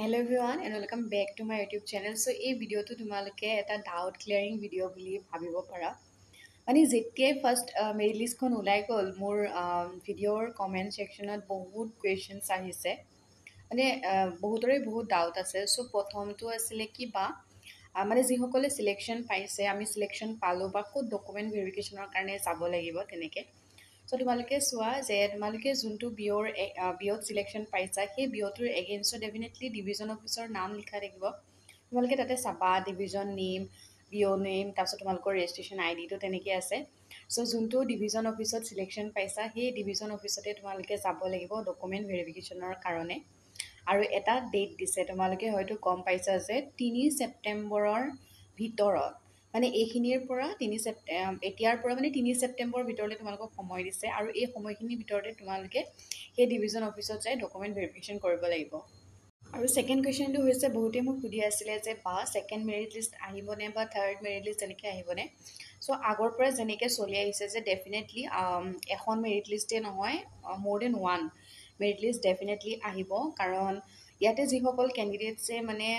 Hello everyone and welcome back to my YouTube channel. So এই ভিডিওটো তোমালোকে এটা ডাউট ক্লিয়াৰিং ভিডিও বুলি ভাবিব পাৰা। মানে যেতিয়াই ফাৰ্ষ্ট মেৰিট লিষ্টখন ওলাই গ'ল মোৰ ভিডিঅ'ৰ কমেণ্ট ছেকশ্যনত বহুত কুৱেশ্যনছ আহিছে। মানে বহুতৰে বহুত ডাউট আছে। চ' প্ৰথমটো আছিলে কি বা মানে যিসকলে চিলেকশ্যন পাইছে আমি চিলেকশ্যন পালোঁ বা ক'ত ডকুমেণ্ট ভেৰিফিকেশ্যনৰ কাৰণে যাব লাগিব তেনেকৈ। চ' তোমালোকে চোৱা যে তোমালোকে যোনটো বিঅ'ত চিলেকশ্যন পাইছা সেই বিঅ'টোৰ এগেইনষ্টত ডেফিনেটলি ডিভিজন অফিচৰ নাম লিখা থাকিব। তোমালোকে তাতে চাবা ডিভিজন নেম, বিঅ' নেম, তাৰপিছত তোমালোকৰ ৰেজিষ্ট্ৰেশ্যন আইডিটো তেনেকৈ আছে। চ' যোনটো ডিভিজন অফিচত চিলেকশ্যন পাইছা সেই ডিভিজন অফিচতে তোমালোকে যাব লাগিব ডকুমেণ্ট ভেৰিফিকেশ্যনৰ কাৰণে। আৰু এটা ডেট দিছে, তোমালোকে হয়তো গম পাইছা যে ৩ ছেপ্টেম্বৰৰ ভিতৰত, মানে এইখিনিৰ পৰা এতিয়াৰ পৰা মানে ৩ ছেপ্টেম্বৰৰ ভিতৰতে তোমালোকক সময় দিছে। আৰু এই সময়খিনিৰ ভিতৰতে তোমালোকে সেই ডিভিজন অফিচত যাই ডকুমেণ্ট ভেৰিফিকেশ্যন কৰিব লাগিব। আৰু ছেকেণ্ড কুৱেশ্যনটো হৈছে বহুতে মোক সুধি আছিলে যে বা ছেকেণ্ড মেৰিট লিষ্ট আহিবনে বা থাৰ্ড মেৰিট লিষ্ট তেনেকৈ আহিবনে। চ' আগৰ পৰা যেনেকৈ চলি আহিছে যে ডেফিনেটলি এখন মেৰিট লিষ্টেই নহয়, মোৰ then one merit list definitely আহিব। কাৰণ ইয়াতে যিসকল কেণ্ডিডেটছে মানে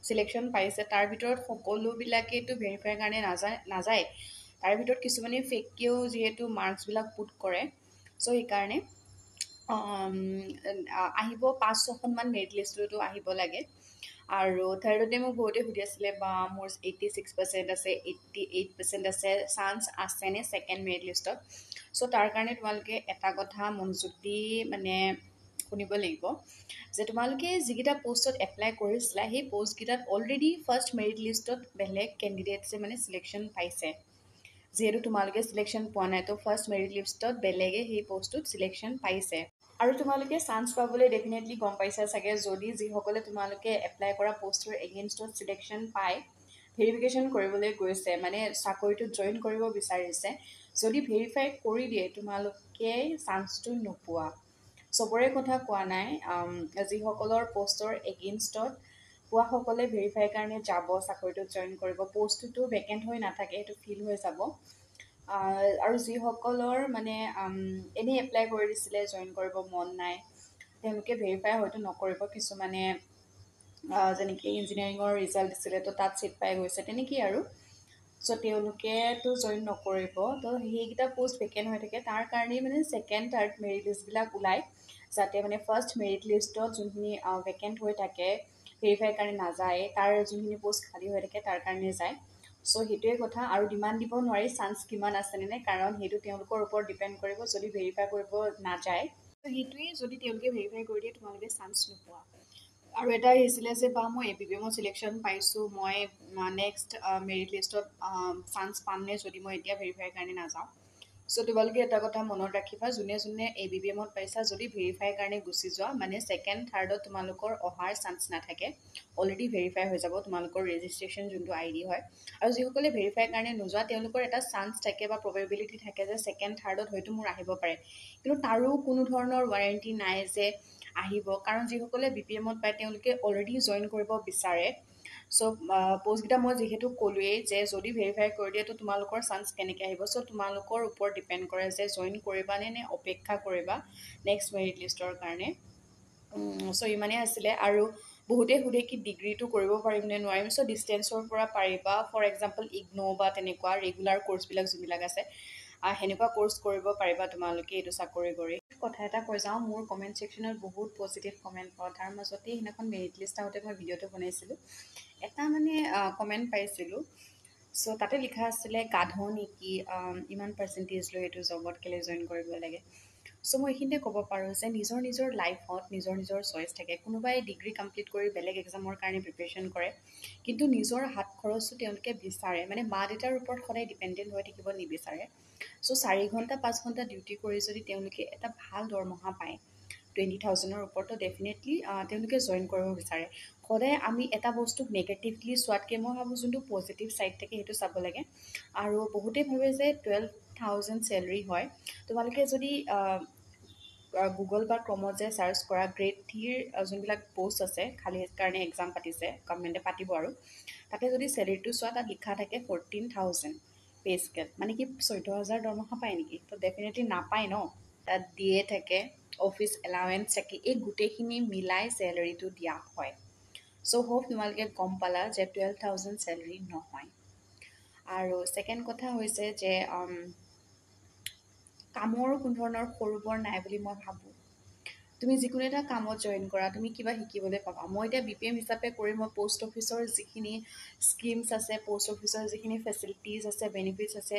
চিলেকশ্যন পাইছে তাৰ ভিতৰত সকলোবিলাকেইতো ভেৰিফাইৰ কাৰণে নাযায়। তাৰ ভিতৰত কিছুমানে ফেককেও যিহেতু মাৰ্কছবিলাক পুট কৰে। চ' সেইকাৰণে আহিব ৫-৬খনমান মেৰিট লিষ্টতো আহিব লাগে। আৰু থাৰ্ডতে মোক বহুতে সুধি আছিলে বা মোৰ 86% আছে, 88% আছে, চান্স আছেনে ছেকেণ্ড মেৰিট লিষ্টত। চ' তাৰ কাৰণে তোমালোকে এটা কথা মনোযোগ দি মানে শুনিব লাগিব যে তোমালোকে যিকেইটা পষ্টত এপ্লাই কৰিছিলা সেই পষ্টকেইটাত অলৰেডি ফাৰ্ষ্ট মেৰিট লিষ্টত বেলেগ কেণ্ডিডেটছে মানে চিলেকশ্যন পাইছে। যিহেতু তোমালোকে চিলেকশ্যন পোৱা নাই, তো ফাৰ্ষ্ট মেৰিট লিষ্টত বেলেগে সেই পষ্টটোত চিলেকশ্যন পাইছে। আৰু তোমালোকে চান্স পাবলৈ ডেফিনেটলি গম পাইছা চাগে, যদি যিসকলে তোমালোকে এপ্লাই কৰা পষ্টৰ এগেইনষ্টত চিলেকশ্যন পাই ভেৰিফিকেশ্যন কৰিবলৈ গৈছে, মানে চাকৰিটোত জইন কৰিব বিচাৰিছে, যদি ভেৰিফাই কৰি দিয়ে তোমালোকে চান্সটো নোপোৱা। চবৰে কথা কোৱা নাই, যিসকলৰ পষ্টৰ এগেইনষ্টত পোৱাসকলে ভেৰিফাইৰ কাৰণে যাব, চাকৰিটোত জইন কৰিব, পষ্টটোতো ভেকেণ্ট হৈ নাথাকে, সেইটো ফিল হৈ যাব। আৰু যিসকলৰ মানে এনেই এপ্লাই কৰি দিছিলে, জইন কৰিব মন নাই, তেওঁলোকে ভেৰিফাই হয়তো নকৰিব। কিছুমানে যেনেকৈ ইঞ্জিনিয়াৰিঙৰ ৰিজাল্ট দিছিলে তো তাত ছিট পাই গৈছে তেনেকেই আৰু। চ' তেওঁলোকেতো জইন নকৰিব, তো সেইকেইটা পষ্ট ভেকেণ্ট হৈ থাকে। তাৰ কাৰণেই মানে ছেকেণ্ড থাৰ্ড মেৰিট লিষ্টবিলাক ওলায়, যাতে মানে ফাৰ্ষ্ট মেৰিট লিষ্টত যোনখিনি ভেকেণ্ট হৈ থাকে ভেৰিফাইৰ কাৰণে নাযায়, তাৰ যোনখিনি পষ্ট খালী হৈ থাকে তাৰ কাৰণে যায়। চ' সেইটোৱে কথা। আৰু ডিমাণ্ড দিব নোৱাৰি চান্স কিমান আছেনে নাই, কাৰণ সেইটো তেওঁলোকৰ ওপৰত ডিপেণ্ড কৰিব। যদি ভেৰিফাই কৰিব নাযায় তো সেইটোৱে, যদি তেওঁলোকে ভেৰিফাই কৰি দিয়ে তোমালোকে চান্স নোপোৱা। আৰু এটা আহিছিলে যে বা মই APBM চিলেকশ্যন পাইছোঁ, মই নেক্সট মেৰিট লিষ্টত চান্স পামনে যদি মই এতিয়া ভেৰিফাইৰ কাৰণে নাযাওঁ। চ' তোমালোকে এটা কথা মনত ৰাখিবা, যোনে যোনে ABBMত পাইছা, যদি ভেৰিফাইৰ কাৰণে গুচি যোৱা মানে ছেকেণ্ড থাৰ্ডত তোমালোকৰ অহাৰ চান্স নাথাকে, অলৰেডি ভেৰিফাই হৈ যাব তোমালোকৰ ৰেজিষ্ট্ৰেশ্যন যোনটো ID হয়। আৰু যিসকলে ভেৰিফাইৰ কাৰণে নোযোৱা তেওঁলোকৰ এটা চান্স থাকে বা প্ৰবেবিলিটি থাকে যে ছেকেণ্ড থাৰ্ডত হয়তো মোৰ আহিব পাৰে, কিন্তু তাৰো কোনো ধৰণৰ ৱাৰেণ্টি নাই যে আহিব। কাৰণ যিসকলে BPMত পায় তেওঁলোকে অলৰেডি জইন কৰিব বিচাৰে। চ' পষ্টকেইটা মই যিহেতু ক'লোৱেই যে যদি ভেৰিফাই কৰি দিয়ে তো তোমালোকৰ চান্স কেনেকৈ আহিব। চ' তোমালোকৰ ওপৰত ডিপেণ্ড কৰে যে জইন কৰিবা নে অপেক্ষা কৰিবা নেক্সট মেৰিট লিষ্টৰ কাৰণে। চ' ইমানেই আছিলে। আৰু বহুতে সোধে কি ডিগ্ৰীটো কৰিব পাৰিম নে নোৱাৰিম। চ' ডিষ্টেঞ্চৰ পৰা পাৰিবা। ফৰ এক্সাম্পল ইগনো বা তেনেকুৱা ৰেগুলাৰ ক'ৰ্চবিলাক যোনবিলাক আছে সেনেকুৱা ক'ৰ্চ কৰিব পাৰিবা তোমালোকে এইটো চাকৰি কৰি। কথা এটা কৈ যাওঁ, মোৰ কমেণ্ট ছেকশ্যনত বহুত পজিটিভ কমেণ্ট পাওঁ। তাৰ মাজতেই সেইদিনাখন মেৰিট লিষ্ট আহোঁতে মই ভিডিঅ'টো বনাইছিলোঁ, এটা মানে কমেণ্ট পাইছিলোঁ। চ' তাতে লিখা আছিলে গাধ নেকি, ইমান পাৰ্চেণ্টেজ লৈ এইটো জবত কেলৈ জইন কৰিব লাগে। চ' মই এইখিনিতে ক'ব পাৰোঁ যে নিজৰ নিজৰ লাইফত নিজৰ নিজৰ চইচ থাকে। কোনোবাই ডিগ্ৰী কমপ্লিট কৰি বেলেগ এক্সামৰ কাৰণে প্ৰিপেৰেশ্যন কৰে, কিন্তু নিজৰ হাত খৰচটো তেওঁলোকে বিচাৰে, মানে মা দেউতাৰ ওপৰত সদায় ডিপেণ্ডেণ্ট হৈ থাকিব নিবিচাৰে। চ' 4 ঘণ্টা 5 ঘণ্টা ডিউটি কৰি যদি তেওঁলোকে এটা ভাল দৰমহা পায় 20,000ৰ ওপৰতো ডেফিনেটলি তেওঁলোকে জইন কৰিব বিচাৰে। সদায় আমি এটা বস্তুক নেগেটিভলি চোৱাতকৈ মই ভাবোঁ যোনটো পজিটিভ ছাইড থাকে সেইটো চাব লাগে। আৰু বহুতে ভাবে যে 12,000 চেলেৰি হয়, তোমালোকে যদি গুগল বা ক্ৰমত যে চাৰ্চ কৰা গ্ৰেড 3ৰ যোনবিলাক পষ্ট আছে খালী কাৰণে এক্সাম পাতিছে, গভৰ্ণমেণ্টে পাতিব, আৰু তাতে যদি চেলেৰিটো চোৱা তাত লিখা থাকে 14,000 পে স্কেল, মানে কি 14,000 দৰমহা পায় নেকি? তো ডেফিনেটলি নাপায় ন। তাত দিয়ে থাকে, অফিচ এলাৱেঞ্চ থাকে, এই গোটেইখিনি মিলাই চেলাৰীটো দিয়া হয়। চ' হোপ তোমালোকে গম পালা যে 12,000 চেলাৰী নহয়। আৰু ছেকেণ্ড কথা হৈছে যে কামৰ কোনো ধৰণৰ সৰু বৰ নাই বুলি মই ভাবোঁ। তুমি যিকোনো এটা কামত জইন কৰা, তুমি কিবা শিকিবলৈ পাবা। মই এতিয়া BPM হিচাপে কৰি মই পষ্ট অফিচৰ যিখিনি স্কিমছ আছে, পষ্ট অফিচৰ যিখিনি ফেচিলিটিজ আছে, বেনিফিটছ আছে,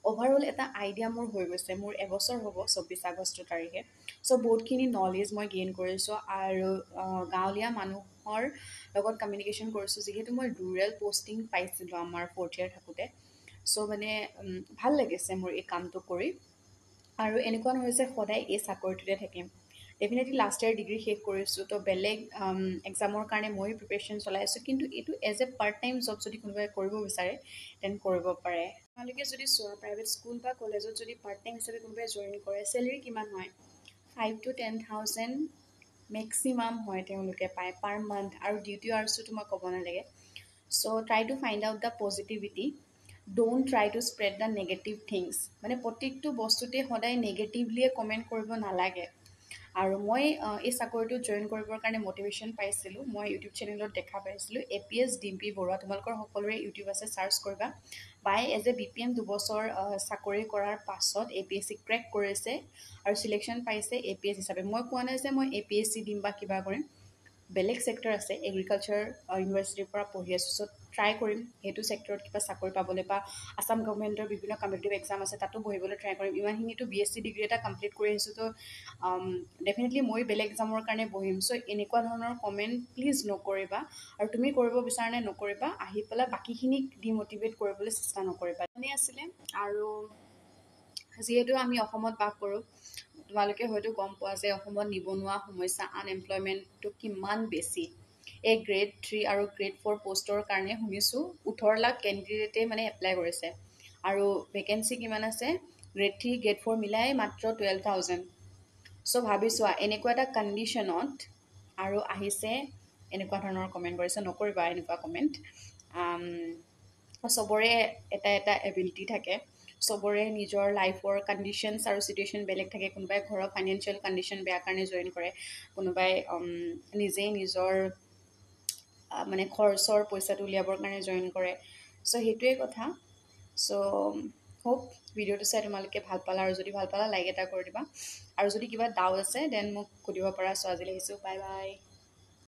অভাৰঅল এটা আইডিয়া মোৰ হৈ গৈছে। মোৰ এবছৰ হ'ব 24 আগষ্ট তাৰিখে। চ' বহুতখিনি নলেজ মই গেইন কৰিছোঁ আৰু গাঁৱলীয়া মানুহৰ লগত কমিউনিকেশ্যন কৰিছোঁ, যিহেতু মই ৰুৰেল পষ্টিং পাইছিলোঁ আমাৰ 4th year থাকোঁতে। চ' মানে ভাল লাগিছে মোৰ এই কামটো কৰি। আৰু এনেকুৱা নহয় যে সদায় এই চাকৰিটোতে থাকিম। ডেফিনেটলি লাষ্ট ইয়াৰ ডিগ্ৰী শেষ কৰিছোঁ, তো বেলেগ এক্সামৰ কাৰণে ময়ো প্ৰিপেৰেশ্যন চলাই আছোঁ, কিন্তু এইটো as a part time job যদি কোনোবাই কৰিব বিচাৰে দেন কৰিব পাৰে। তোমালোকে যদি চোৱা প্ৰাইভেট স্কুল বা কলেজত যদি পাৰ্ট টাইম হিচাপে কোনোবাই জইন কৰে, চেলেৰি কিমান হয়? 5 to 10,000 মেক্সিমাম হয় তেওঁলোকে পায় পাৰ মান্থ, আৰু ডিউটি আৱাৰ্ছটো তোমাক ক'ব নালাগে। So' try to find out the positivity, don't try to spread the negative things. মানে প্ৰত্যেকটো বস্তুতে সদায় নেগেটিভলিয়ে কমেণ্ট কৰিব নালাগে। আৰু মই এই চাকৰিটোত জইন কৰিবৰ কাৰণে মটিভেশ্যন পাইছিলোঁ, মই ইউটিউব চেনেলত দেখা পাইছিলোঁ APS ডিম্পী বৰুৱা, তোমালোকৰ সকলোৰে ইউটিউব আছে, চাৰ্চ কৰিবা। বাই এজ এ BPM 2 বছৰ চাকৰি কৰাৰ পাছত APSC ক্ৰেক কৰিছে আৰু চিলেকশ্যন পাইছে APS হিচাপে। মই কোৱা নাই যে মই APSC দিম বা কিবা কৰিম, বেলেগ ছেক্টৰ আছে, এগ্ৰিকালচাৰ ইউনিভাৰ্চিটিৰ পৰা পঢ়ি আছোঁ, চ' ট্ৰাই কৰিম সেইটো ছেক্টৰত কিবা চাকৰি পাবলৈ, বা আছাম গভৰ্ণমেণ্টৰ বিভিন্ন কম্পিটিটিভ এক্সাম আছে তাতো বহিবলৈ ট্ৰাই কৰিম। ইমানখিনিতো BSc ডিগ্ৰী এটা কমপ্লিট কৰি আহিছোঁ, তো ডেফিনেটলি মই বেলেগ এক্সামৰ কাৰণে বহিম। চ' এনেকুৱা ধৰণৰ কমেণ্ট প্লিজ নকৰিবা, আৰু তুমি কৰিব বিচাৰা নে নকৰিবা, আহি পেলাই বাকীখিনিক ডিম'টিভেট কৰিবলৈ চেষ্টা নকৰিবা। এনেই আছিলে। আৰু যিহেতু আমি অসমত বাস কৰোঁ, তোমালোকে হয়তো গম পোৱা যে অসমত নিবনুৱা সমস্যা, আনএমপ্লয়মেণ্টটো কিমান বেছি। এই গ্ৰেড 3 আৰু গ্ৰেড 4 পষ্টৰ কাৰণে শুনিছোঁ 18 লাখ কেণ্ডিডেটে মানে এপ্লাই কৰিছে, আৰু ভেকেঞ্চি কিমান আছে? গ্ৰেড 3 গ্ৰেড 4 মিলাই মাত্ৰ 12,000। চ' ভাবি চোৱা, এনেকুৱা এটা কণ্ডিশ্যনত আৰু আহিছে এনেকুৱা ধৰণৰ কমেণ্ট কৰিছে। নকৰিবা এনেকুৱা কমেণ্ট। চবৰে এটা এটা এবিলিটি থাকে, চবৰে নিজৰ লাইফৰ কণ্ডিশ্যনছ আৰু চিটুৱেশ্যন বেলেগ থাকে। কোনোবাই ঘৰৰ ফাইনেন্সিয়েল কণ্ডিশ্যন বেয়া কাৰণে জইন কৰে, কোনোবাই নিজেই নিজৰ মানে খৰচৰ পইচাটো উলিয়াবৰ কাৰণে জইন কৰে। চ' সেইটোৱে কথা। চ' হোপ ভিডিঅ'টো চাই তোমালোকে ভাল পালা, আৰু যদি ভাল পালা লাইক এটা কৰি দিবা, আৰু যদি কিবা ডাউট আছে দেন মোক সুধিব পাৰা। চ' আজিলৈ আহিছোঁ, বাই বাই।